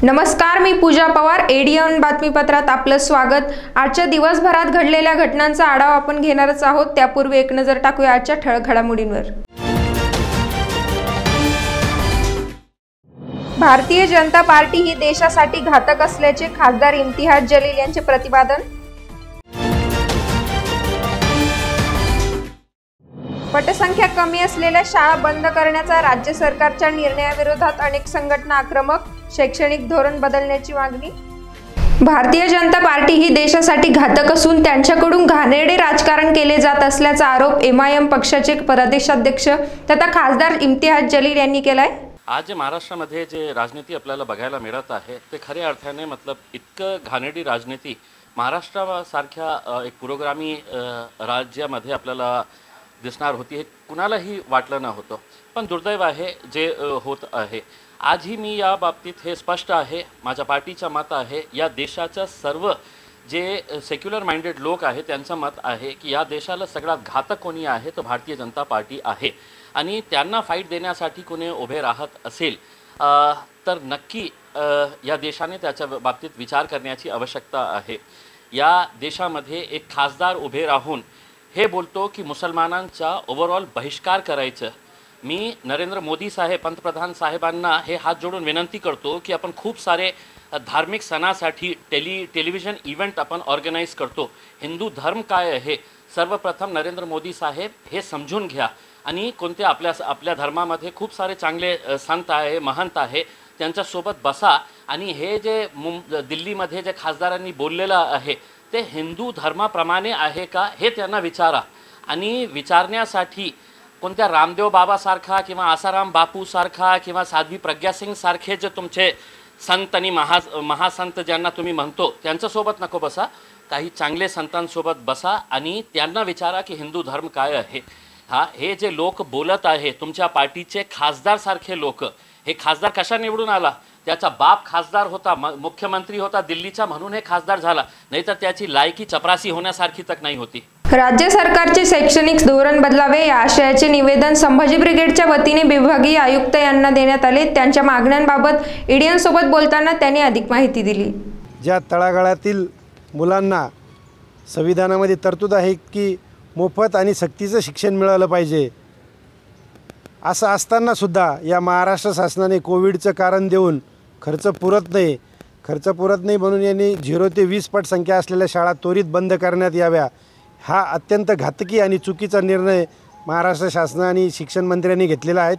नमस्कार, मी पूजा पवार. एडीएन बातमीपत्रात आपलं स्वागत. आजच्या दिवसभरात घडलेल्या घटनांचा आढावा आपण घेणारच आहोत. त्यापूर्वी एक नजर टाकूया आजच्या ठळक घडामोडींवर. भारतीय जनता पार्टी ही देशासाठी घातक असल्याचे खासदार इम्तियाज जलील यांचे प्रतिपादन. पटसंख्या कमी असलेल्या शाळा बंद करण्याचा राज्य सरकारच्या निर्णयाविरोधात अनेक संघटना आक्रमक. शैक्षणिक धोरण बदलण्याची मागणी. भारतीय जनता पार्टी ही देशासाठी घातक असून त्यांच्याकडून घाणेरडे राजकारण केले जात असल्याचा आरोप एमआयएम पक्षाचे प्रदेशाध्यक्ष तथा खासदार इम्तियाज जलील यांनी केलाय. आज महाराष्ट्रामध्ये जे राजनीती आपल्याला बघायला मिळत आहे ते खऱ्या अर्थाने इतकं घाणेरडी राजनीती महाराष्ट्रासारख्या एक पुरोगामी राज्यामध्ये आपल्याला दिसणार होती हे कुणालाही वाटलं नव्हतं. पण दुर्दैव आहे जे होत आहे. आजही मी या बाबतीत हे स्पष्ट आहे, माझ्या पार्टीचं मत आहे, या देशाचं सर्व जे सेक्युलर माइंडेड लोक आहे त्यांचं मत आहे की या देशाला सगळ्यात घातक कोणी आहे तर भारतीय जनता पार्टी आहे. आणि त्यांना फाईट देण्यासाठी कोणी उभे राहत असेल तर नक्की या देशाने त्याच्या बाबतीत विचार करण्याची आवश्यकता आहे. या देशामध्ये एक खासदार उभे राहून हे बोलतो की मुसलमानांचा ओव्हरऑल बहिष्कार करायचं. मी नरेंद्र मोदी साहेब पंतप्रधान साहेबांना हे हात जोडून विनंती करतो की आपण खूप सारे धार्मिक सणासाठी टेलिव्हिजन इव्हेंट आपण ऑर्गनाईज करतो. हिंदू धर्म काय आहे सर्वप्रथम नरेंद्र मोदी साहेब हे समजून घ्या. आणि कोणत्या आपल्या धर्मामध्ये खूप सारे चांगले संत आहे, महंत आहे, त्यांच्यासोबत बसा. आणि हे जे दिल्लीमध्ये जे खासदारांनी बोललेलं आहे ते हिंदू धर्माप्रमाणे आहे का हे त्यांना विचारा. आणि विचारण्यासाठी कोणत्या रामदेव बाबासारखा किंवा आसाराम बापूसारखा किंवा साध्वी प्रज्ञासिंग सारखे जे तुमचे संत आणि महासंत ज्यांना तुम्ही म्हणतो त्यांच्यासोबत नको बसा. काही चांगले संतांसोबत बसा आणि त्यांना विचारा की हिंदू धर्म काय आहे. हे जे लोक बोलत आहे तुमच्या पार्टीचे खासदारसारखे लोक, हे खासदार कशा निवडून आला? त्याचा बाप खासदार होता, मुख्यमंत्री होता दिल्लीचा, म्हणून हे खासदार झाला. नाहीतर त्याची लायकी चपरासी होण्यासारखी तक नाही होती. राज्य सरकारचे शैक्षणिक धोरण बदलावे या आशयाचे निवेदन संभाजी ब्रिगेडच्या वतीने विभागीय आयुक्त यांना देण्यात आले. त्यांच्या मागण्यांबाबत एडीएन सोबत बोलताना त्यांनी अधिक माहिती दिली. ज्या तळागाळातील मुलांना संविधानामध्ये तरतूद आहे की मोफत आणि सक्तीचं शिक्षण मिळालं पाहिजे, असं असताना सुद्धा या महाराष्ट्र शासनाने कोविडचं कारण देऊन खर्च पुरत नाही म्हणून यांनी 0 ते 20 पटसंख्या असलेल्या शाळा त्वरित बंद करण्यात याव्या. हा अत्यंत घातकी आणि चुकीचा निर्णय महाराष्ट्र शासन आणि शिक्षण मंत्र्यांनी घेतलेला आहे.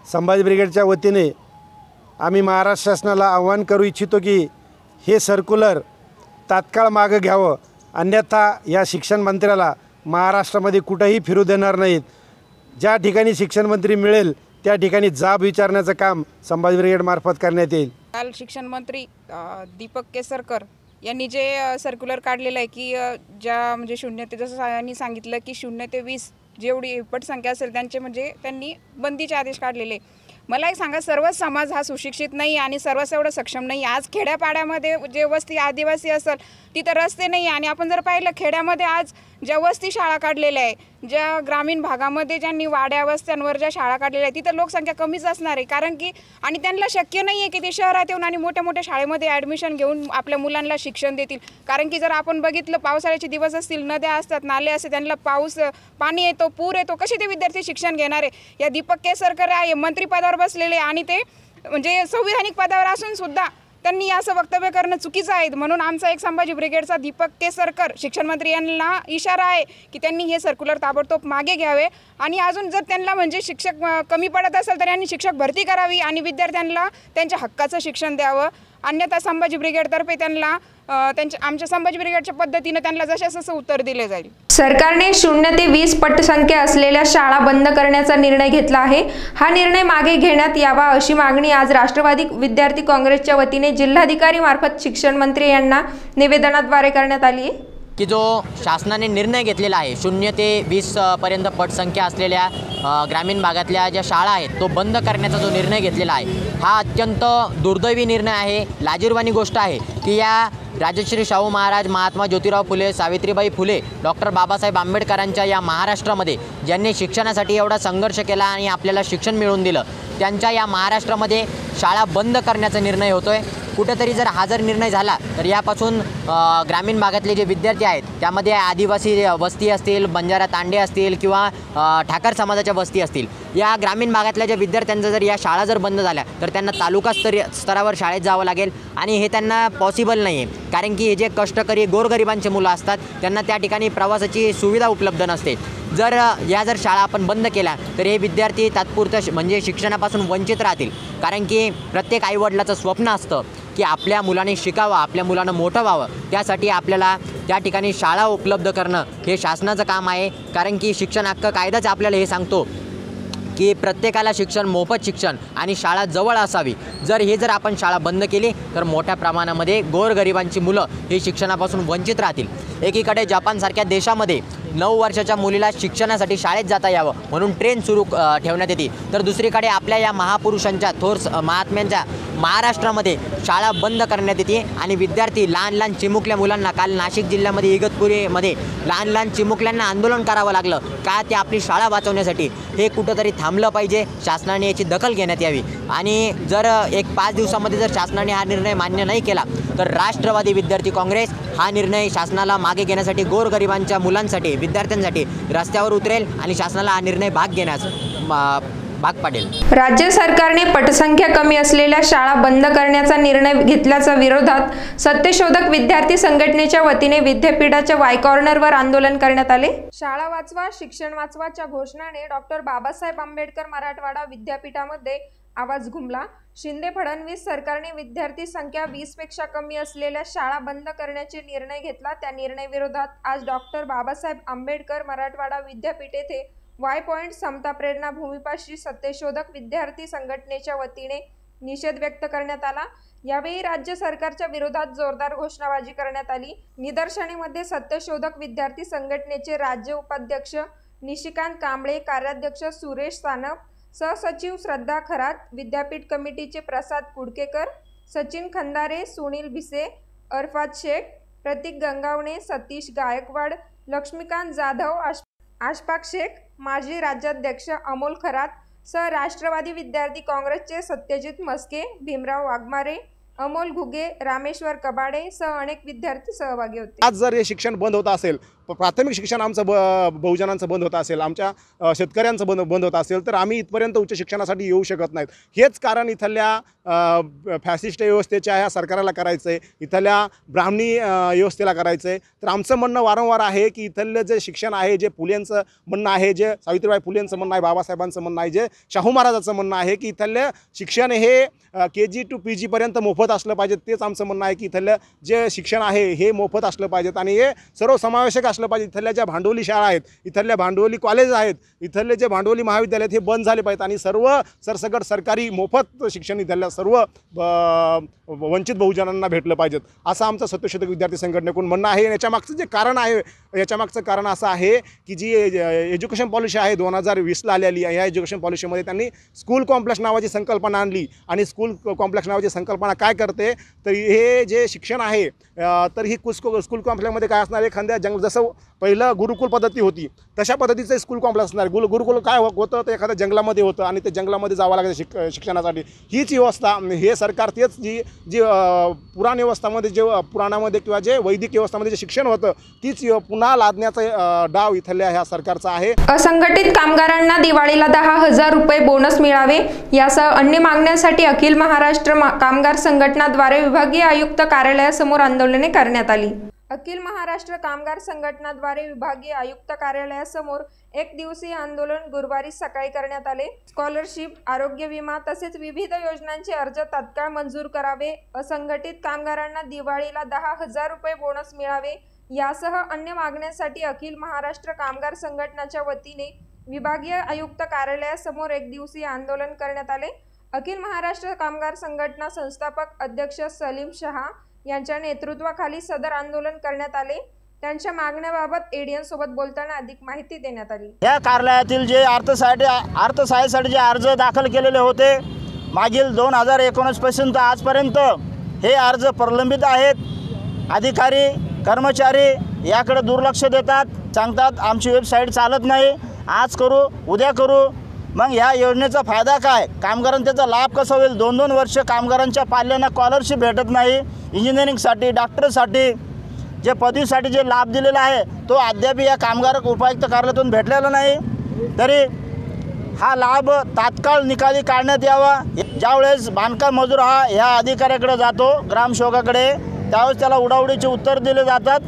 संभाजी ब्रिगेडच्या वतीने आम्ही महाराष्ट्र शासनाला आवाहन करू इच्छितो की हे सर्क्युलर तात्काळ मागं घ्यावं, अन्यथा या शिक्षण मंत्र्याला महाराष्ट्रामध्ये कुठंही फिरू देणार नाहीत. ज्या ठिकाणी शिक्षण मंत्री मिळेल त्या ठिकाणी जाब विचारण्याचं काम संभाजी ब्रिगेडमार्फत करण्यात येईल. काल शिक्षण मंत्री दीपक केसरकर यांनी जे सर्क्युलर काढलेलं आहे की ज्या म्हणजे 0 ते जसं यांनी सांगितलं की 0 ते 20 जेवढी पटसंख्या असेल त्यांनी बंदीचे आदेश काढलेले. मला एक सांगा, सर्वच समाज हा सुशिक्षित नाही आणि सर्वच एवढं सक्षम नाही. आज खेड्यापाड्यामध्ये जे वस्ती आदिवासी असेल तिथं रस्ते नाही. आणि आपण जर पाहिलं खेड्यामध्ये आज ज्या वस्ती शाळा काढलेल्या आहे, ज्या ग्रामीण भागामध्ये ज्यांनी वाड्या वस्त्यांवर ज्या शाळा काढलेल्या आहेत तिथं लोकसंख्या कमीच असणार आहे. कारण की आणि त्यांना शक्य नाही आहे की ते शहरात येऊन आणि मोठ्या मोठ्या शाळेमध्ये ॲडमिशन घेऊन आपल्या मुलांना शिक्षण देतील. कारण की जर आपण बघितलं पावसाळ्याचे दिवस असतील, नद्या असतात, नाले असते, त्यांना पाणी येतो, पूर येतो, कसे ते विद्यार्थी शिक्षण घेणार आहे? या दीपक केसरकर आहे मंत्रिपदावर बसलेले आणि ते म्हणजे संविधानिक पदावर असून सुद्धा त्यांनी असं वक्तव्य करणं चुकीचं आहे. म्हणून आमचा एक संभाजी ब्रिगेडचा दीपक केसरकर शिक्षण मंत्री यांना इशारा आहे की त्यांनी हे सर्क्युलर ताबडतोब मागे घ्यावे. आणि अजून जर त्यांना म्हणजे शिक्षक कमी पडत असेल तर यांनी शिक्षक भरती करावी आणि विद्यार्थ्यांना त्यांच्या हक्काचं शिक्षण द्यावं. अन्यथा संभाजी ब्रिगेडतर्फे त्यांना आमच्या संभाजी ब्रिगेडच्या पद्धतीने त्यांना जसं उत्तर दिले जाईल. सरकारने 0 ते 20 पटसंख्या असलेल्या शाळा बंद करण्याचा निर्णय घेतला आहे. हा निर्णय मागे घेण्यात यावा अशी मागणी आज राष्ट्रवादी विद्यार्थी काँग्रेसच्या वतीने जिल्हाधिकारी मार्फत शिक्षण मंत्री यांना निवेदनाद्वारे करण्यात आली आहे. की जो शासनाने निर्णय घेतलेला आहे 0 ते 20 पर्यंत पटसंख्या असलेल्या ग्रामीण भागातल्या ज्या शाळा आहेत तो बंद करण्याचा जो निर्णय घेतलेला आहे हा अत्यंत दुर्दैवी निर्णय आहे। लाजिरवाणी गोष्ट आहे की या राजश्री शाहू महाराज, महात्मा ज्योतिराव फुले, सावित्रीबाई फुले, डॉक्टर बाबासाहेब आंबेडकरांच्या या महाराष्ट्रामध्ये ज्यांनी शिक्षणासाठी एवढा संघर्ष केला आणि आपल्याला शिक्षण मिळवून दिलं, त्यांच्या या महाराष्ट्रामध्ये शाळा बंद करण्याचा निर्णय होतो आहे। कुठेतरी जर हा जर निर्णय झाला तर यापासून ग्रामीण भागातले जे विद्यार्थी आहेत त्यामध्ये आदिवासी वस्ती असतील, बंजारा तांडे असतील किंवा ठाकर समाजाच्या वस्ती असतील, या ग्रामीण भागातल्या ज्या विद्यार्थ्यांचा जर या शाळा जर बंद झाल्या तर त्यांना तालुका स्तरावर शाळेत जावं लागेल आणि हे त्यांना पॉसिबल नाही आहे। कारण की हे जे कष्टकरी गोरगरिबांचे मुलं असतात त्यांना त्या ठिकाणी प्रवासाची सुविधा उपलब्ध नसते। जर शाळा आपण बंद केल्या तर हे विद्यार्थी तात्पुरतं म्हणजे शिक्षणापासून वंचित राहतील। कारण की प्रत्येक आईवडिलाचं स्वप्न असतं की आपल्या मुलाने शिकावं, आपल्या मुलानं मोठं व्हावं, त्यासाठी आपल्याला त्या ठिकाणी शाळा उपलब्ध करणं हे शासनाचं काम आहे। कारण की शिक्षण हक्क कायदाच आपल्याला हे सांगतो की प्रत्येकाला शिक्षण, मोफत शिक्षण आणि शाळा जवळ असावी। जर आपण शाळा बंद केली तर मोठ्या प्रमाणामध्ये गोरगरिबांची मुलं हे शिक्षणापासून वंचित राहतील। एकीकडे जपानसारख्या देशामध्ये 9 वर्षाच्या मुलीला शिक्षणासाठी शाळेत जाता यावं म्हणून ट्रेन सुरू ठेवण्यात येते, तर दुसरीकडे आपल्या या महापुरुषांच्या, थोर महात्म्यांच्या महाराष्ट्रामध्ये शाळा बंद करण्यात येते आणि विद्यार्थी लहान चिमुकल्या मुलांना, काल नाशिक जिल्ह्यामध्ये इगतपुरीमध्ये लहान चिमुकल्यांना आंदोलन करावं लागलं का ते आपली शाळा वाचवण्यासाठी। हे कुठंतरी थांबलं पाहिजे, शासनाने याची दखल घेण्यात यावी आणि जर 5 दिवसामध्ये जर शासनाने हा निर्णय मान्य नाही केला तर राष्ट्रवादी विद्यार्थी काँग्रेस हा निर्णय शासनाला मागे घेण्यासाठी, गोरगरिबांच्या मुलांसाठी, विद्यार्थ्यांसाठी रस्त्यावर उतरेल आणि शासनाला हा निर्णय घेण्यास भाग पाडेल। राज्य सरकारने पटसंख्या कमी असलेल्या शाळा बंद करण्याचा निर्णय घेतल्याच्या विरोधात सत्यशोधक विद्यार्थी संघटनेच्या वतीने विद्यापीठाच्या वाय कॉर्नरवर आंदोलन करण्यात आले। शाळा वाचवा, शिक्षण वाचवाच्या घोषणाने डॉक्टर बाबासाहेब आंबेडकर मराठवाडा विद्यापीठामध्ये आवाज घुमला। शिंदे फडणवीस सरकारने विद्यार्थी संख्या 20 पेक्षा कमी असलेल्या शाळा बंद करण्याचे निर्णय घेतला। त्या निर्णय विरोधात आज डॉक्टर बाबासाहेब आंबेडकर मराठवाडा विद्यापीठ येथे वाय पॉइंट समता प्रेरणा भूमीपाशी सत्यशोधक विद्यार्थी संघटनेच्या वतीने निषेध व्यक्त करण्यात आला। यावेळी राज्य सरकारच्या विरोधात जोरदार घोषणाबाजी करण्यात आली। निदर्शनेमध्ये सत्यशोधक विद्यार्थी संघटनेचे राज्य उपाध्यक्ष निशिकांत कांबळे, कार्याध्यक्ष सुरेश सानप, सहसचिव श्रद्धा खरात, विद्यापीठ कमिटीचे प्रसाद कुडकेकर, सचिन खंदारे, सुनील भिसे, अरफात शेख, प्रतीक गंगावणे, सतीश गायकवाड, लक्ष्मीकांत जाधव, आशफाक शेख, माजी राज्याध्यक्ष अमोल खरात सह राष्ट्रवादी विद्यार्थी काँग्रेसचे सत्यजित मस्के, भीमराव वाघमारे, अमोल घुगे, रामेश्वर कबाडे सह अनेक विद्यार्थी सहभागी होते। आज जर हे शिक्षण बंद होत असेल, प्राथमिक शिक्षण आमचं बहुजनांचं बंद होत असेल, आमच्या शेतकऱ्यांचं बंद होत असेल तर आम्ही इथपर्यंत उच्च शिक्षणासाठी येऊ शकत नाहीत। हेच कारण इथल्या फॅसिस्ट व्यवस्थेच्या ह्या सरकारला करायचं आहे, इथल्या ब्राह्मणी व्यवस्थेला करायचं आहे। तर आमचं म्हणणं वारंवार आहे की इथलं जे शिक्षण आहे, जे फुलेंचं म्हणणं आहे, जे सावित्रीबाई फुलेंचं म्हणणं आहे, बाबासाहेबांचं म्हणणं आहे, जे शाहू महाराजांचं म्हणणं आहे की इथलं शिक्षण हे KG to PG पर्यंत मोफत असलं पाहिजे। तेच आमचं म्हणणं आहे की इथलं जे शिक्षण आहे हे मोफत असलं पाहिजेत आणि हे सर्वसमावेशक असलं पाहिजे। इथल्या ज्या भांडवली शाळा आहेत, इथल्या भांडवली कॉलेज आहेत, इथले जे भांडवली महाविद्यालय आहेत हे बंद झाले पाहिजेत आणि सर्व सरसकट सरकारी मोफत शिक्षण इथल्या सर्व वंचित बहुजनांना भेटलं पाहिजेत असं आमचं सत्यशोधक विद्यार्थी संघटनेकडून म्हणणं आहे। याच्यामागचं जे कारण आहे, याच्यामागचं कारण असं आहे की जी एज्युकेशन पॉलिसी आहे 2020ला आलेली आहे, या एज्युकेशन पॉलिसीमध्ये त्यांनी स्कूल कॉम्प्लेक्स नावाची संकल्पना आणली आणि स्कूल कॉम्प्लेक्स नावाची संकल्पना काय करते तर हे जे शिक्षण आहे तर ही स्कूल कॉम्प्लेक्समध्ये काय असणार, एखाद्या जसं पहिलं गुरुकुल पद्धती होती तशा पद्धतीचं स्कूल कॉम्प्लेक्स असणार। गुरुकुल काय होतं तर एखाद्या जंगलामध्ये होतं आणि ते जंगलामध्ये जावं लागायचं शिक्षणासाठी। हीच व्यवस्था हे सरकार तेच जी पुराण व्यवस्थामध्ये जे पुराणामध्ये किंवा जे वैदिक व्यवस्थामध्ये जे शिक्षण होतं तीच पुन्हा लादण्याचा डाव इथल्या ह्या सरकारचा आहे। असंघटित कामगारांना दिवाळीला 10,000 रुपये बोनस मिळावे यासह अन्य मागण्यांसाठी अखिल महाराष्ट्र कामगार संघटनाद्वारे विभागीय आयुक्त कार्यालयासमोर आंदोलने करण्यात आली। अखिल महाराष्ट्र कामगार संघटनाद्वारे विभागीय आयुक्त कार्यालयासमोर 1 दिवसीय आंदोलन गुरुवारी सकाळी करण्यात आले। स्कॉलरशिप, आरोग्य विमा तसेच विविध योजनांचे अर्ज तात्काळ मंजूर करावे, असंघटित कामगारांना दिवाळीला 10,000 रुपये बोनस मिळावे यासह अन्य मागण्यांसाठी अखिल महाराष्ट्र कामगार संघटनाच्या वतीने विभागीय आयुक्त कार्यालयासमोर 1 दिवसीय आंदोलन करण्यात आले। अखिल महाराष्ट्र कामगार संघटना संस्थापक अध्यक्ष सलीम शहा यांच्या नेतृत्वाखाली सदर आंदोलन करण्यात आले। त्यांच्या मागण्याबाबत एडीएन सोबत बोलताना अधिक माहिती देण्यात आली. या कार्यालयातील जे अर्थसहाय्यासाठी जे अर्ज दाखल केलेले होते मागील 2019 पासून तर आजपर्यंत हे अर्ज प्रलंबित आहेत. अधिकारी कर्मचारी याकडे दुर्लक्ष देतात, सांगतात आमची वेबसाईट चालत नाही, आज करू उद्या करू. मग ह्या योजनेचा फायदा काय, कामगारांना त्याचा लाभ कसा होईल. 2-2 वर्ष कामगारांच्या पाल्यांना स्कॉलरशिप भेटत नाही. इंजिनिअरिंगसाठी डॉक्टरसाठी जे पदवीसाठी जे लाभ दिलेला आहे तो अद्याप या कामगार उपायुक्त कार्यालयातून भेटलेला नाही. तरी हा लाभ तात्काळ निकाली काढण्यात यावा. ज्यावेळेस बांधकाम मजूर हा ह्या अधिकाऱ्याकडे जातो ग्रामसेवकाकडे, त्यावेळेस त्याला उडाउडीचे उत्तर दिले जातात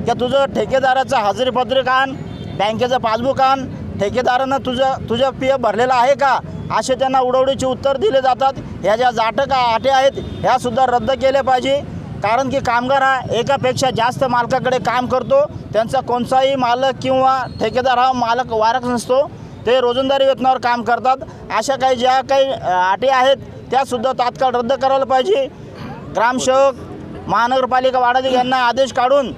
की तुझं ठेकेदाराचं हजेरीपत्रक आण, बँकेचं पासबुक आण, ठेकेदारानं तुझं पी एफ भरलेला आहे का, असे त्यांना उडवडीचे उत्तर दिले जातात. ह्या ज्या अटी आहेत ह्यासुद्धा रद्द केल्या पाहिजे. कारण की कामगार हा एकापेक्षा जास्त मालकाकडे काम करतो. त्यांचा कोणताही मालक किंवा ठेकेदार हा मालक वारक नसतो, ते रोजंदारी वेतनावर काम करतात. अशा ज्या काही अटी आहेत त्यासुद्धा तात्काळ रद्द करायला पाहिजे. ग्रामसेवक महानगरपालिका वाडादी यांना आदेश काढून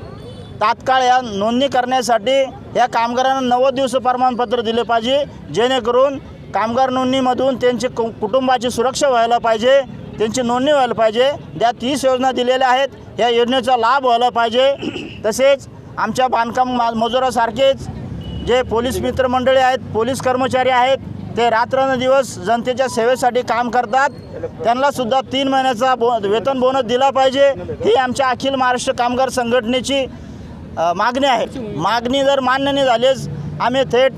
तात्काळ या नोंदणी करण्यासाठी या कामगारांना 90 दिवस प्रमाणपत्र दिले पाहिजे, जेणेकरून कामगार नोंदणीमधून त्यांची कुटुंबाची सुरक्षा व्हायला पाहिजे, त्यांची नोंदणी व्हायला पाहिजे. त्या 30 योजना दिलेल्या आहेत, या योजनेचा लाभ व्हायला पाहिजे. तसेच आमच्या बांधकाम मजुरासारखेच जे पोलीस मित्रमंडळी आहेत, पोलीस कर्मचारी आहेत, ते रात्रंदिवस जनतेच्या सेवेसाठी काम करतात. त्यांनासुद्धा 3 महिन्याचा वेतन बोनस दिला पाहिजे. ही आमच्या अखिल महाराष्ट्र कामगार संघटनेची मागणी आहे. मागणी जर मान्य नाही झालीच आम्ही थेट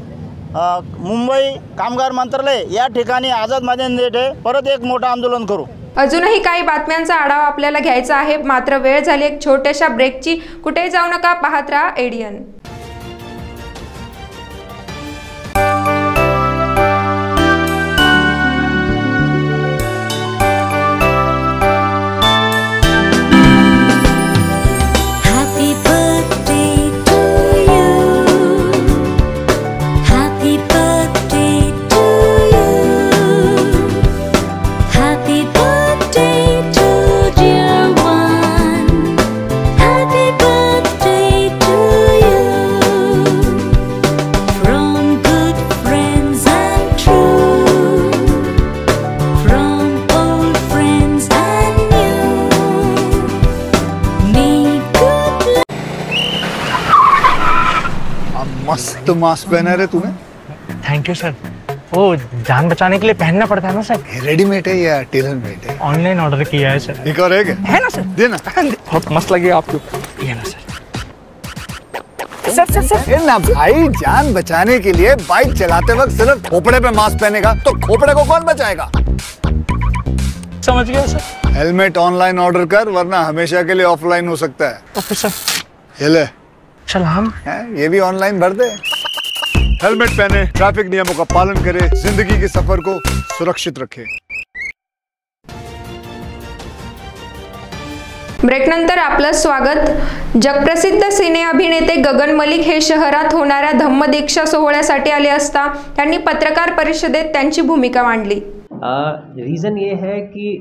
मुंबई कामगार मंत्रालय या ठिकाणी आझाद मैदान येथे परत एक मोठं आंदोलन करू. अजूनही काही बातम्यांचा आढावा आपल्याला घ्यायचा आहे, मात्र वेळ झाली एक छोट्याशा ब्रेकची. कुठेही जाऊ नका, पाहत राहा एडीएन. मस्त मास्क पहना रे तूने। Thank you sir. वो जान बचाने के लिए पहनना पड़ता है ना सर। रेडीमेड है या टेलर मेड है? ऑनलाइन ऑर्डर किया है सर। एक और है ना सर? देना। बहुत मस्त लगे आपको। ये ना सर। सर सर सर ना भाई, जान बचाने के लिए बाइक चलाते वक्त सिर्फ खोपड़े पे मास्क पहनेगा तो खोपड़े को कौन बचाएगा? समझ गया सर। हेलमेट ऑनलाइन ऑर्डर कर, वरना हमेशा के लिए ऑफलाइन हो सकता है। Okay sir. ये ले। चल हम ये भी ऑनलाइन भर दे। हेलमेट पहने, ट्रैफिक नियमों का पालन करे, जिंदगी के सफर को सुरक्षित रखे। ब्रेकनंतर आपलं स्वागत। जगप्रसिद्ध सिने अभिनेते गगन मलिक हे शहरात होणाऱ्या धम्मदीक्षा सोहळ्यासाठी आले असता त्यांनी पत्रकार परिषदेत त्यांची भूमिका मांडली। रीज़न ये है कि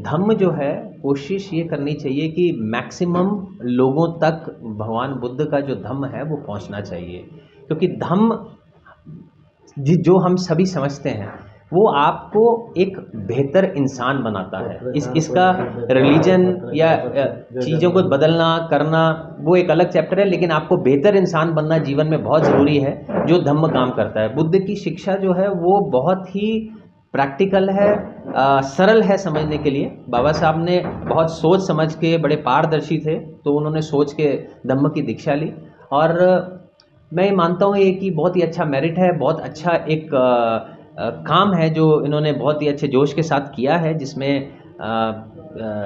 धम्म जो है, कोशिश ये करनी चाहिए कि मैक्सिमम लोगों तक भगवान बुद्ध का जो धम्म है वो पहुंचना चाहिए, क्योंकि धम्म जो हम सभी समझते हैं वो आपको एक बेहतर इंसान बनाता है। इसका रिलीजन या चीज़ों को बदलना करना वो एक अलग चैप्टर है, लेकिन आपको बेहतर इंसान बनना जीवन में बहुत ज़रूरी है, जो धम्म काम करता है। बुद्ध की शिक्षा जो है वो बहुत ही प्रैक्टिकल है, सरल है समझने के लिए। बाबा साहब ने बहुत सोच समझ के, बड़े पारदर्शी थे, तो उन्होंने सोच के धम्म की दीक्षा ली। और मैं मानता हूँ ये कि बहुत ही अच्छा मेरिट है, बहुत अच्छा एक काम है जो इन्होंने बहुत ही अच्छे जोश के साथ किया है, जिसमें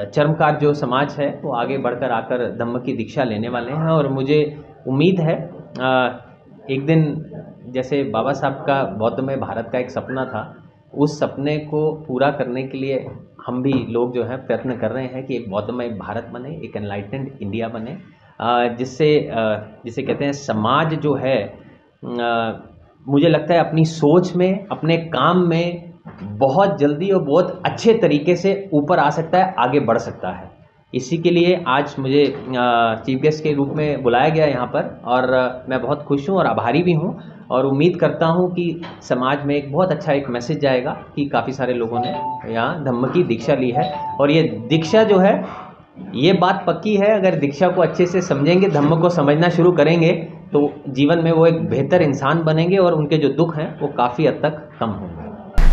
चर्मकार जो समाज है वो आगे बढ़कर आकर धम्म की दीक्षा लेने वाले हैं। और मुझे उम्मीद है एक दिन जैसे बाबा साहब का बौद्ध में भारत का एक सपना था, उस सपने को पूरा करने के लिए हम भी लोग जो है प्रयत्न कर रहे हैं कि एक बौद्धमय भारत बने, एक एनलाइटेंड इंडिया बने, जिससे जिसे कहते हैं समाज जो है, मुझे लगता है अपनी सोच में, अपने काम में बहुत जल्दी और बहुत अच्छे तरीके से ऊपर आ सकता है, आगे बढ़ सकता है। इसी के लिए आज मुझे चीफ गेस्ट के रूप में बुलाया गया यहाँ पर, और मैं बहुत खुश हूँ और आभारी भी हूँ, और उम्मीद करता हूँ कि समाज में एक बहुत अच्छा एक मैसेज जाएगा कि काफ़ी सारे लोगों ने यहाँ धम्म की दीक्षा ली है। और ये दीक्षा जो है, ये बात पक्की है, अगर दीक्षा को अच्छे से समझेंगे, धम्म को समझना शुरू करेंगे, तो जीवन में वो एक बेहतर इंसान बनेंगे और उनके जो दुख हैं वो काफ़ी हद तक कम होंगे।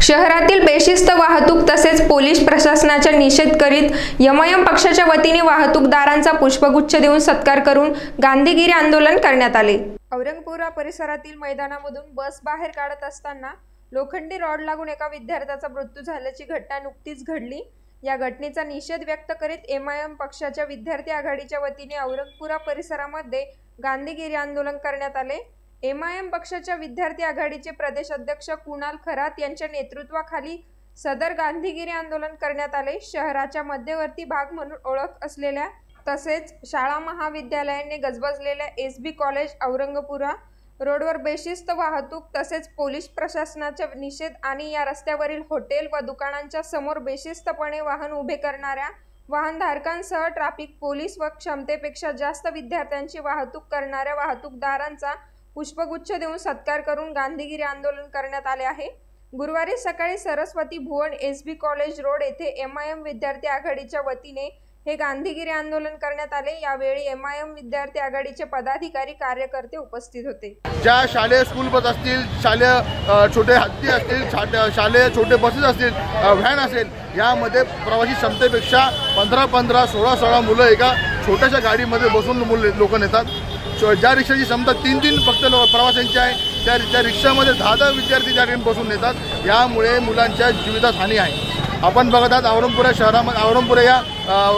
शहरातील बेशिस्त वाहतूक तसेच पोलीस प्रशासनाचा निषेध करीत एमआयएम पक्षाच्या वतीने वाहतूकदारांचा पुष्पगुच्छ देऊन सत्कार करून गांधीगिरी आंदोलन करण्यात आले। औरंगपुरा परिसरातील मैदानामधून बस बाहेर काढत असताना लोखंडी रॉड लागून एका विद्यार्थ्याचा मृत्यू झाल्याची घटना नुकतीच घडली। या घटनेचा निषेध व्यक्त करीत एमआयएम पक्षाच्या विद्यार्थी आघाडीच्या वतीने औरंगपुरा परिसरामध्ये गांधीगिरी आंदोलन करण्यात आले। एमआयएम पक्षाच्या विद्यार्थी आघाडीचे प्रदेश अध्यक्ष कुणाल खरात यांच्या नेतृत्वाखाली सदर गांधीगिरी आंदोलन करण्यात आले। शहराच्या मध्यवर्ती भाग म्हणून ओळख असलेल्या तसेच शाळा महाविद्यालयांनी गजबजलेल्या एसबी कॉलेज औरंगपुरा रोडवर बेशिस्त वाहतूक तसेच पोलीस प्रशासनाचा निषेध आणि या रस्त्यावरील हॉटेल व दुकानांच्या समोर बेशिस्तपणे वाहन उभे करणाऱ्या वाहनधारकांसह ट्रॅफिक पोलीस व क्षमतेपेक्षा जास्त विद्यार्थ्यांची वाहतूक करणाऱ्या वाहतूकदारांचा पुष्पगुच्छ देऊन सत्कार करून गांधीगिरी आंदोलन करण्यात आले आहे। गुरुवारी सकाळी Saraswati Bhuvan SB college road येथे एमआयएम विद्यार्थी आघाडीच्या वतीने हे गांधीगिरी आंदोलन करण्यात आले। यावेळी एमआयएम विद्यार्थी आघाडीचे पदाधिकारी कार्यकर्ते उपस्थित होते। ज्या शालेय स्कूल बस असतील, शालेय छोटे हत्ती असतील, शालेय छोटे बसेस असतील, व्हॅन असेल, यामध्ये प्रवासी क्षमतेपेक्षा 15-15, 16-16 मुलं एका छोट्याशा गाडीमध्ये बसून लोक नेतात। ज्या रिक्षाची क्षमता 3-3 फक्त प्रवाशांची आहे, त्या रिक्षामध्ये 10-10 विद्यार्थी त्या ठिकाणी बसून नेतात। यामुळे मुलांच्या जीवितात हानी आहे। आपण बघत आहात औरंगपुरा शहरामध्ये, औरंगपुरा या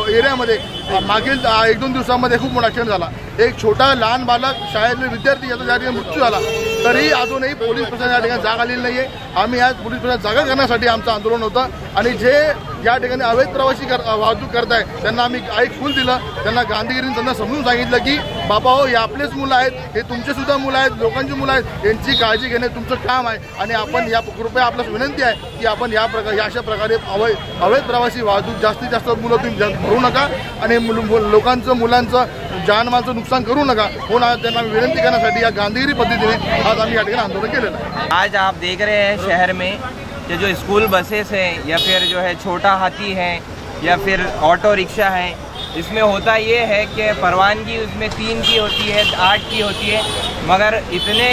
एरियामध्ये मागील 1-2 दिवसांमध्ये खूप मोठा ॲक्सिडेंट झाला। एक छोटा लहान बालक शाळेतले विद्यार्थी याचा त्या ठिकाणी मृत्यू झाला, तरीही अजूनही पोलीस प्रशासन या ठिकाणी जाग आलेली नाही आहे। आम्ही आज पोलीस प्रशासन जागा करण्यासाठी आमचं आंदोलन होतं, आणि जे या ठिकाणी अवैध प्रवासी वाहतूक करत आहे त्यांना आम्ही एक फूल दिलं, त्यांना गांधीगिरीने त्यांना समजून सांगितलं की बाबा हो, हे आपलेच मुलं आहेत, हे तुमचे सुद्धा मुलं आहेत, लोकांची मुलं आहेत, यांची काळजी घेणे तुमचं काम आहे। आणि आपण या कृपया आपल्याला विनंती आहे की आपण या अशा प्रकारे अवैध प्रवासी वाहतूक जास्तीत जास्त मुलं तुम्ही करू नका, आणि लोकांचं मुलांचं जानमालचं नुकसान करू नका म्हणून त्यांना विनंती करण्यासाठी या गांधीगिरी पद्धतीने आज आम्ही या ठिकाणी आंदोलन केलेलं आहे। आज आप देख रहे हैं शहर में कि जो स्कूल बसेस हैं या फिर जो है छोटा हाथी है या फिर ऑटो रिक्शा है, इसमें होता ये है कि परवानगी उसमें 3 की होती है, 8 की होती है, मगर इतने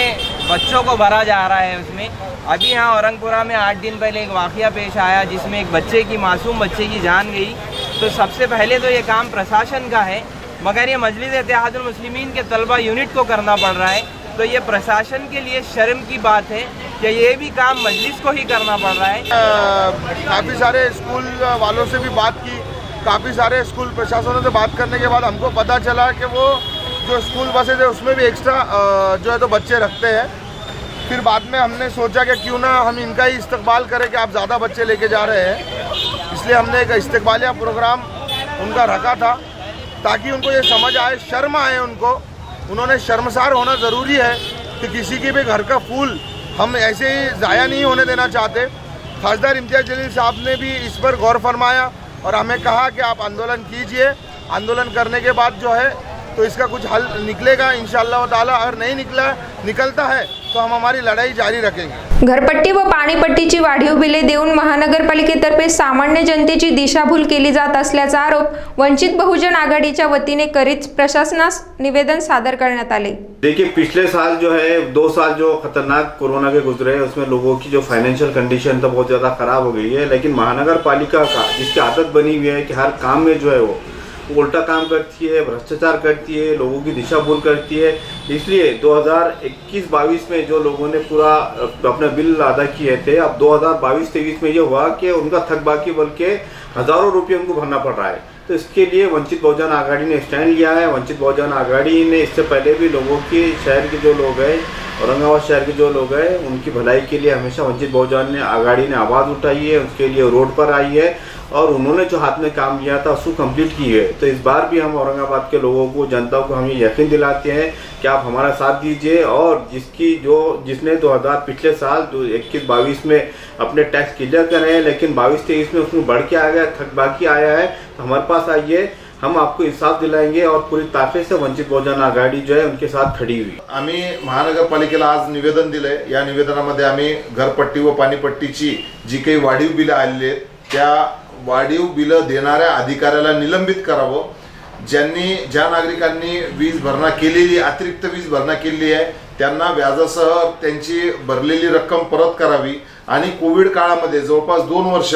बच्चों को भरा जा रहा है उसमें। अभी यहाँ औरंगपुरा में 8 दिन पहले एक वाक़या पेश आया जिसमें एक बच्चे की, मासूम बच्चे की जान गई। तो सबसे पहले तो ये काम प्रशासन का है, मगर ये मजलिस इत्तेहादुल मुस्लिमीन के तलबा यूनिट को करना पड़ रहा है। तो ये प्रशासन के लिए शर्म की बात है कि ये भी काम मजलिस को ही करना पड़ रहा है। काफ़ी सारे स्कूल वालों से भी बात की, काफ़ी सारे स्कूल प्रशासनों से बात करने के बाद हमको पता चला कि वो जो स्कूल बसेज है उसमें भी एक्स्ट्रा जो है तो बच्चे रखते हैं। फिर बाद में हमने सोचा कि क्यों ना हम इनका ही इस्तकबाल करें कि आप ज़्यादा बच्चे लेके जा रहे हैं, इसलिए हमने एक इस्तकबालिया प्रोग्राम उनका रखा था ताकि उनको ये समझ आए, शर्म आए उनको। उन्होंने शर्मसार होना ज़रूरी है कि किसी के भी घर का फूल हम ऐसे ही ज़ाया नहीं होने देना चाहते। खासदार इम्तियाज़ जलील साहब ने भी इस पर गौर फरमाया और हमें कहा कि आप आंदोलन कीजिए, आंदोलन करने के बाद जो है तो इसका कुछ हल निकलेगा इंशाअल्लाह ताला। अगर नहीं निकलता है तो हम हमारी लढाई जारी रखेंगे। घरपट्टी व पाणीपट्टीची वाढीव बिले देऊन महानगरपालिकेतर्फे सामान्य जनतेची दिशाभूल केली जात असल्याचा आरोप वंचित बहुजन आघाडीच्या वतीने करीत प्रशासनास निवेदन सादर करण्यात आले। देखिए, पिछले साल जो है 2 साल जो खतरनाक कोरोना के गुजरे, उसमें लोगों की जो फाइनेंशियल कंडीशन तो बहुत ज़्यादा खराब हो गई है, लेकिन महानगरपालिका का जिसकी आदत बनी हुई है कि हर काम में जो है वो उल्टा काम करती है, भ्रष्टाचार करती है, लोगों की दिशा भूल करती है। इसलिए 2021-22 में जो लोगों ने पूरा अपने बिल अदा किए थे, अब 2022-23 में ये हुआ कि उनका थकबाकी बल्कि हज़ारों रुपये उनको भरना पड़ रहा है। तो इसके लिए वंचित बहुजन आघाड़ी ने स्टैंड लिया है। वंचित बहुजन आघाड़ी ने इससे पहले भी लोगों की, शहर के जो लोग हैं, औरंगाबाद शहर के जो लोग हैं, उनकी भलाई के लिए हमेशा वंचित बहुजन आघाड़ी ने आवाज़ उठाई है, उसके लिए रोड पर आई है और उन्होंने जो हाथ में काम लिया था उसको कंप्लीट की है। तो इस बार भी हम औरंगाबाद के लोगों को, जनता को हम ये यकीन दिलाते हैं कि आप हमारा साथ दीजिए और जिसने 2000 पिछले साल 21-22 में अपने टैक्स क्लियर करे हैं, लेकिन 22-23 में उसमें बढ़ के आ गया, थकबाकी आया है, तो हमारे पास आइए, हम आपको इंसाफ दिलाएंगे और पूरी ताकत से वंचित बहुजन आघाड़ी जो है उनके साथ खड़ी हुई। आम्ही महानगरपालिकेला आज निवेदन दिलंय। या निवेदनामध्ये आम्ही घरपट्टी व पाणीपट्टीची जी काही वाढीव बिलं आलेली आहेत त्या वाढीव बिलं देणाऱ्या अधिकाऱ्याला निलंबित करावं। ज्या नागरिकांनी वीज भरणा केलेली, अतिरिक्त वीज भरणा केलेली आहे त्यांना व्याजासह त्यांची भरलेली रक्कम परत करावी। आणि कोविड काळामध्ये जवळपास 2 वर्ष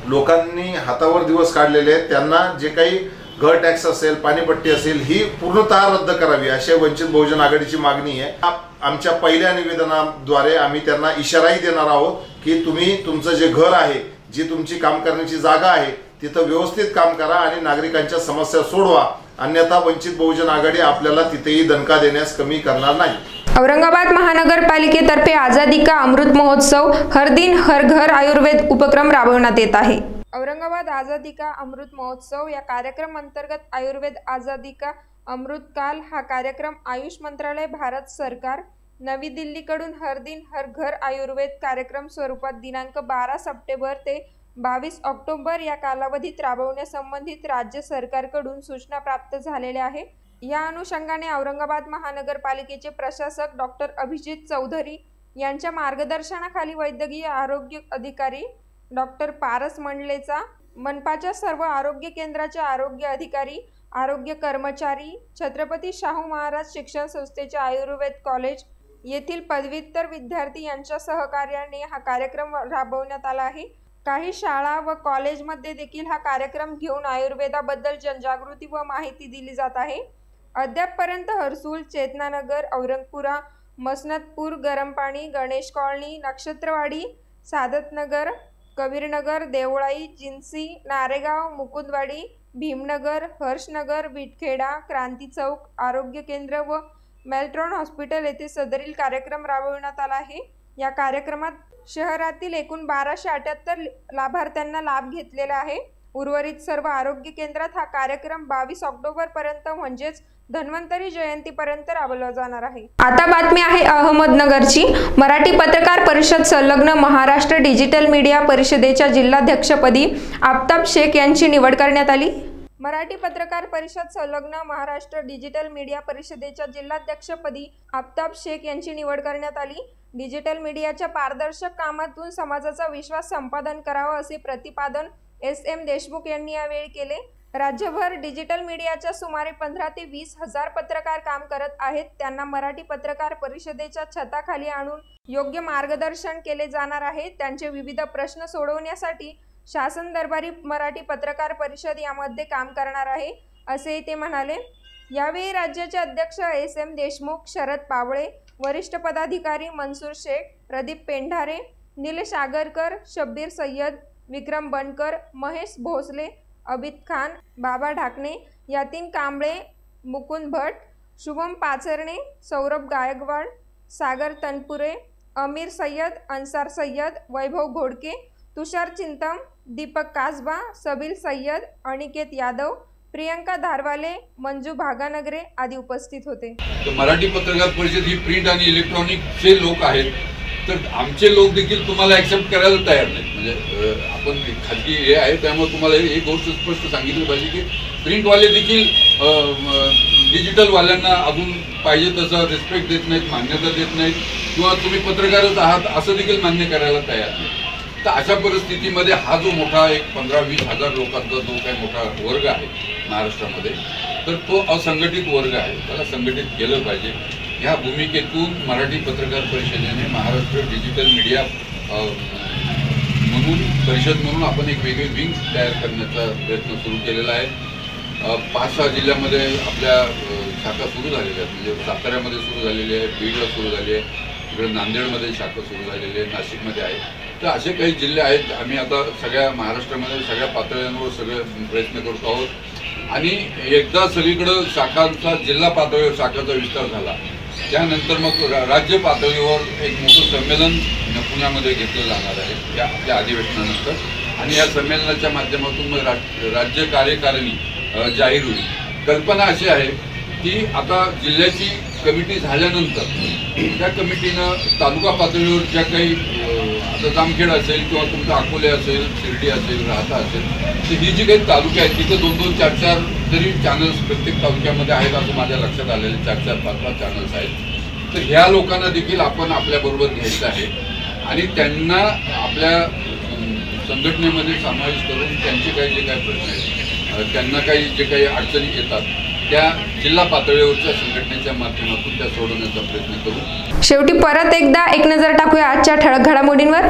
लोकांनी हातावर दिवस काढलेले आहेत, त्यांना जे काही घर टॅक्स असेल, पाणीपट्टी असेल ही पूर्णतः रद्द करावी अशी वंचित बहुजन आघाडीची मागणी आहे। आमच्या पहिल्या निवेदनाद्वारे आम्ही त्यांना इशाराही देणार आहोत की तुम्ही तुमचं जे घर आहे, जी तुमची काम करण्याची जागा आहे तिथं व्यवस्थित काम करा आणि नागरिकांच्या समस्या सोडवा, अन्यथा वंचित बहुजन आघाडी आपल्याला तिथेही दणका देण्यास कमी करणार नाही। औरंगाबाद महानगरपालिकेतर्फे आझादी का अमृत महोत्सव हर दिन हर घर आयुर्वेद उपक्रम राबवण्यात येत आहे। औरंगाबाद आझादी का अमृत महोत्सव या कार्यक्रम अंतर्गत आयुर्वेद आझादी का अमृत काल हा कार्यक्रम आयुष मंत्रालय, भारत सरकार, नवी दिल्लीकडून हर दिन हर घर आयुर्वेद कार्यक्रम स्वरूपात दिनांक 12 सप्टेंबर ते 22 ऑक्टोबर या कालावधीत राबवण्यासंबंधित राज्य सरकारकडून सूचना प्राप्त झालेल्या आहे। या अनुषंगाने औरंगाबाद महानगरपालिकेचे प्रशासक डॉक्टर अभिजित चौधरी यांच्या मार्गदर्शनाखाली वैद्यकीय आरोग्य अधिकारी डॉक्टर पारस मंडलेचा, मनपाच्या सर्व आरोग्य केंद्राचे आरोग्य अधिकारी, आरोग्य कर्मचारी, छत्रपती शाहू महाराज शिक्षण संस्थेचे आयुर्वेद कॉलेज येथील पदव्युत्तर विद्यार्थी यांच्या सहकार्याने हा कार्यक्रम राबवण्यात आला आहे। काही शाळा व कॉलेजमध्ये देखील हा कार्यक्रम घेऊन आयुर्वेदाबद्दल जनजागृती व माहिती दिली जात आहे। अद्यापपर्यंत हर्सूल, चेतनानगर, औरंगपुरा, मसनतपूर, गरमपाणी, गणेश कॉलनी, नक्षत्रवाडी, सादतनगर, कबीरनगर, देवळाई, जिन्सी, नारेगाव, मुकुंदवाडी, भीमनगर, हर्षनगर, विटखेडा, क्रांती चौक, आरोग्य केंद्र व मेल्ट्रॉन हॉस्पिटल येथे सदरील कार्यक्रम राबविण्यात आला आहे। या कार्यक्रमात शहरातील एकूण 1278 लाभार्थ्यांना लाभ घेतलेला आहे। उर्वरित सर्व आरोग्य केंद्रात हा कार्यक्रम 22 ऑक्टोबर पर्यंत म्हणजेच धन्वंतरी जयंतीपर्यंत राबवला जाणार आहे। आता बातमी आहे अहमदनगरची। मराठी पत्रकार परिषद संलग्न महाराष्ट्र डिजिटल मीडिया परिषदेच्या जिल्हाध्यक्षपदी आफताब शेख यांची निवड करण्यात आली। मराठी पत्रकार परिषद संलग्न महाराष्ट्र डिजिटल मीडिया परिषदेच्या जिल्हाध्यक्षपदी आफताब शेख यांची निवड करण्यात आली। डिजिटल मीडियाच्या पारदर्शक कामातून समाजाचा विश्वास संपादन करावा असे प्रतिपादन SM देशमुख यांनी यावेळी केले। राज्यभर डिजिटल मीडियाच्या सुमारे 15 ते 20 हजार पत्रकार काम करत आहेत। त्यांना मराठी पत्रकार परिषदेच्या छताखाली आणून योग्य मार्गदर्शन केले जाणार आहे। त्यांचे विविध प्रश्न सोडवण्यासाठी शासन दरबारी मराठी पत्रकार परिषद यामध्ये काम करणार आहे असे ते म्हणाले। यावेळी राज्याचे अध्यक्ष SM देशमुख, शरद पावळे, वरिष्ठ पदाधिकारी मनसूर शेख, प्रदीप पेंढारे, निलेश आगरकर, शब्बीर सय्यद, विक्रम बनकर, महेश भोसले, अबिद खान, बाबा ढाकणे, यातीन कांबळे, मुकुंद भट, शुभम पाचरणे, सौरभ गायकवाड, सागर तनपुरे, अमीर सय्यद, अन्सार सय्यद, वैभव घोडके, तुषार चिंतम, दीपक कासबा, सबील सय्यद, अनिकेत यादव, प्रियंका धारवाले, मंजू भागानगरे आदी उपस्थित होते। मराठी पत्रकार परिषद ही प्रिंट आणि इलेक्ट्रॉनिकचे लोक आहेत, तर आमचे लोक देखील तुम्हाला ॲक्सेप्ट करायला तयार नाहीत। म्हणजे आपण खाजगी हे आहे, त्यामुळे तुम्हाला एक गोष्ट स्पष्ट सांगितली पाहिजे की प्रिंटवाले देखील डिजिटलवाल्यांना अजून पाहिजे तसं रिस्पेक्ट देत नाहीत, मान्यता देत नाहीत, किंवा तुम्ही पत्रकारच आहात असं देखील मान्य करायला तयार नाही। तर अशा परिस्थितीमध्ये हा जो मोठा एक 15-20 हजार लोकांचा जो काही मोठा वर्ग आहे महाराष्ट्रामध्ये, तर तो असंघटित वर्ग आहे, त्याला संघटित केलं पाहिजे। ह्या भूमिकेतून मराठी पत्रकार परिषदेने महाराष्ट्र डिजिटल मीडिया म्हणून परिषद म्हणून आपण एक वेगळी विंग तयार करण्याचा प्रयत्न सुरू केलेला आहे। 5-6 जिल्ह्यामध्ये आपल्या शाखा सुरू झालेल्या आहेत, म्हणजे साताऱ्यामध्ये सुरू झालेली आहे, बीडला सुरू झाली आहे, इकडे नांदेडमध्ये शाखा सुरू झालेली आहे, नाशिकमध्ये आहे। तर असे काही जिल्हे आहेत। आम्ही आता सगळ्या महाराष्ट्रामध्ये सगळ्या पातळ्यांवर सगळे प्रयत्न करतो आहोत आणि एकदा सगळीकडं शाखांचा जिल्हा पातळीवर शाखाचा विस्तार झाला, त्यानंतर मग राज्य पातळीवर एक मोठं संमेलन पुण्यामध्ये घेतलं जाणार आहे या आपल्या अधिवेशनानंतर, आणि या संमेलनाच्या माध्यमातून मग राज्य कार्यकारिणी जाहीर होईल। कल्पना अशी आहे की आता जिल्ह्याची कमिटी झाल्यानंतर त्या कमिटीनं तालुका पातळीवर ज्या काही आता जामखेड असेल किंवा तुमचं अकोले असेल, शिर्डी असेल, राहता असेल, तर ही जी काही तालुके आहेत तिथे 2-2, 4-4 तरी चॅनल्स प्रत्येक तालुक्यामध्ये आहेत असं माझ्या लक्षात आलेले 4-4, 5-5 चॅनल्स आहेत. तर ह्या लोकांना देखील आपण आपल्याबरोबर घ्यायचं आहे आणि त्यांना आपल्या संघटनेमध्ये समावेश करून त्यांचे काही जे काही प्रश्न आहेत, त्यांना काही जे काही अडचणी येतात त्या जिल्हा पातळीवरच्या संघटनेच्या माध्यमातून त्या सोडवण्याचा प्रयत्न करू. शेवटी परत एकदा एक नजर टाकूया आजच्या ठळक घडामोडींवर.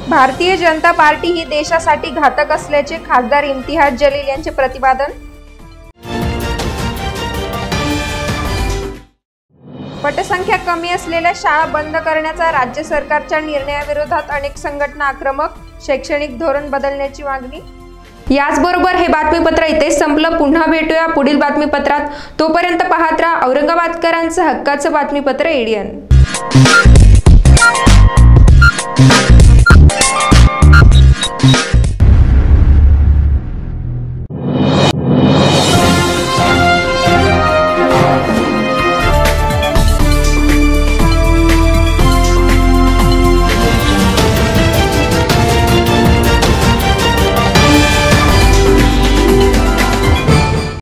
भारतीय जनता पार्टी ही देशासाठी घातक असल्याचे खासदार इम्तियाज जलील यांचे प्रतिपादन. पटसंख्या कमी असलेल्या शाळा बंद करण्याचा राज्य सरकारच्या निर्णयाविरोधात अनेक संघटना आक्रमक, शैक्षणिक धोरण बदलण्याची मागणी. याचबरोबर हे बातमीपत्र इथेच संपलं. पुन्हा भेटूया पुढील बातमीपत्रात. तोपर्यंत पाहत राहा औरंगाबादकरांचं हक्काचं बातमीपत्र ADN.